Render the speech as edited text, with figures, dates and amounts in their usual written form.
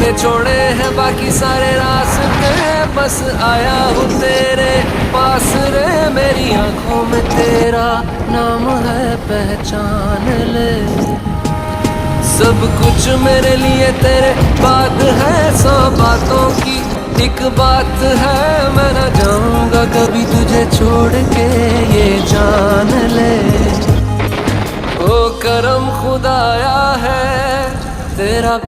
के छोड़े हैं बाकी सारे रास्ते, बस आया हूँ तेरे पास रे। मेरी आंखों में तेरा नाम है, पहचान ले। सब कुछ मेरे लिए तेरे बाद है, 100 बातों की एक बात है। मैं न जाऊंगा कभी तुझे छोड़ के, ये जान ले। ओ करम खुदाया है तेरा।